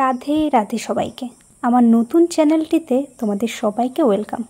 রাধে রাধে সবাইকে আমার নতুন চ্যানেলটিতে তোমাদের সবাইকে ওয়েলকাম।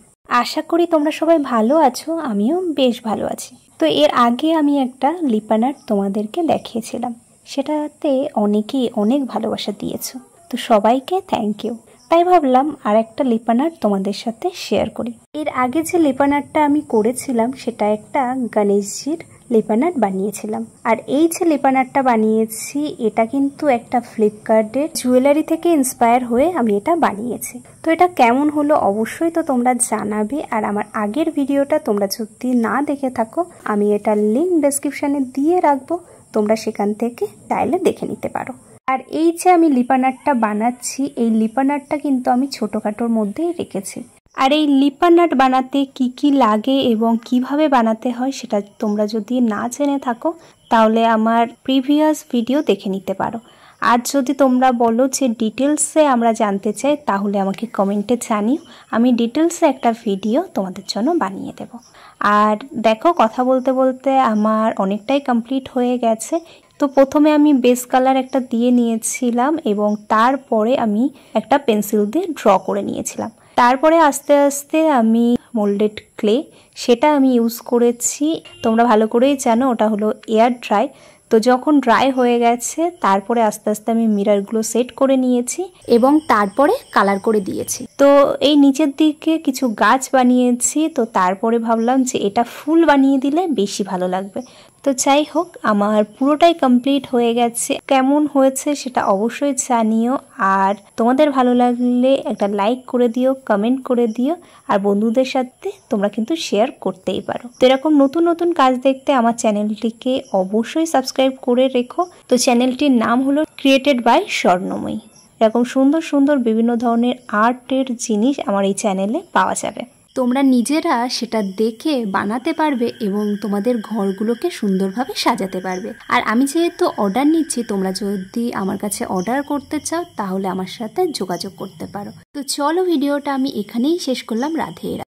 আশা করি তোমরা সবাই ভালো আছো, আমিও বেশ ভালো আছি। তো এর আগে আমি একটা লিপান আর্ট তোমাদেরকে দেখিয়েছিলাম, সেটাতে অনেকেই অনেক ভালোবাসা দিয়েছো, তো সবাইকে থ্যাংক ইউ। তাই ভাবলাম আর একটা লিপান আর্ট তোমাদের সাথে শেয়ার করি। এর আগে যে লিপান আর্টটা আমি করেছিলাম সেটা একটা গণেশজির লিপান আর্ট বানিয়েছিলাম, আর এই যে লিপান আর্টটা বানিয়েছি এটা কিন্তু একটা ফ্লিপকার্টের জুয়েলারি থেকে ইন্সপায়ার হয়ে আমি এটা বানিয়েছি। তো এটা কেমন হলো অবশ্যই তো তোমরা জানাবে, আর আমার আগের ভিডিওটা তোমরা যদি না দেখে থাকো আমি এটা লিঙ্ক ডেসক্রিপশনে দিয়ে রাখবো, তোমরা সেখান থেকে চাইলে দেখে নিতে পারো। আর এই যে আমি লিপান আর্টটা বানাচ্ছি, এই লিপান আর্টটা কিন্তু আমি ছোটোখাটোর মধ্যেই রেখেছি। আর এই লিপান আর্ট বানাতে কি কি লাগে এবং কিভাবে বানাতে হয় সেটা তোমরা যদি না জেনে থাকো তাহলে আমার প্রিভিয়াস ভিডিও দেখে নিতে পারো। আর যদি তোমরা বলো যে ডিটেলসে আমরা জানতে চাই তাহলে আমাকে কমেন্টে জানিও, আমি ডিটেলসে একটা ভিডিও তোমাদের জন্য বানিয়ে দেব। আর দেখো, কথা বলতে বলতে আমার অনেকটাই কমপ্লিট হয়ে গেছে। তো প্রথমে আমি বেস কালার একটা দিয়ে নিয়েছিলাম এবং তারপরে আমি একটা পেন্সিল দিয়ে ড্র করে নিয়েছিলাম। তারপরে আস্তে আস্তে আমি মোল্ডেড ক্লে সেটা আমি ইউজ করেছি। তোমরা ভালো করেই জানো ওটা হলো এয়ার ড্রাই। তো যখন ড্রাই হয়ে গেছে তারপরে আস্তে আস্তে আমি মিররগুলো সেট করে নিয়েছি এবং তারপরে কালার করে দিয়েছি। তো এই নিচের দিকে কিছু গাছ বানিয়েছি, তো তারপরে ভাবলাম যে এটা ফুল বানিয়ে দিলে বেশি ভালো লাগবে। তো যাই হোক, আমার পুরোটাই কমপ্লিট হয়ে গেছে। কেমন হয়েছে সেটা অবশ্যই জানিও, আর তোমাদের ভালো লাগলে একটা লাইক করে দিও, কমেন্ট করে দিও, আর বন্ধুদের সাথে তোমরা কিন্তু শেয়ার করতেই পারো। তো এরকম নতুন নতুন কাজ দেখতে আমার চ্যানেলটিকে অবশ্যই সাবস্ক্রাইব করে রেখো। তো চ্যানেলটির নাম হলো ক্রিয়েটেড বাই স্বর্ণময়ী। এরকম সুন্দর সুন্দর বিভিন্ন ধরনের আর্টের জিনিস আমার এই চ্যানেলে পাওয়া যাবে। তোমরা নিজেরা সেটা দেখে বানাতে পারবে এবং তোমাদের ঘরগুলোকে সুন্দরভাবে সাজাতে পারবে। আর আমি যেহেতু অর্ডার নিচ্ছি, তোমরা যদি আমার কাছে অর্ডার করতে চাও তাহলে আমার সাথে যোগাযোগ করতে পারো। তো চলো, ভিডিওটা আমি এখানেই শেষ করলাম। রাধে রাধে।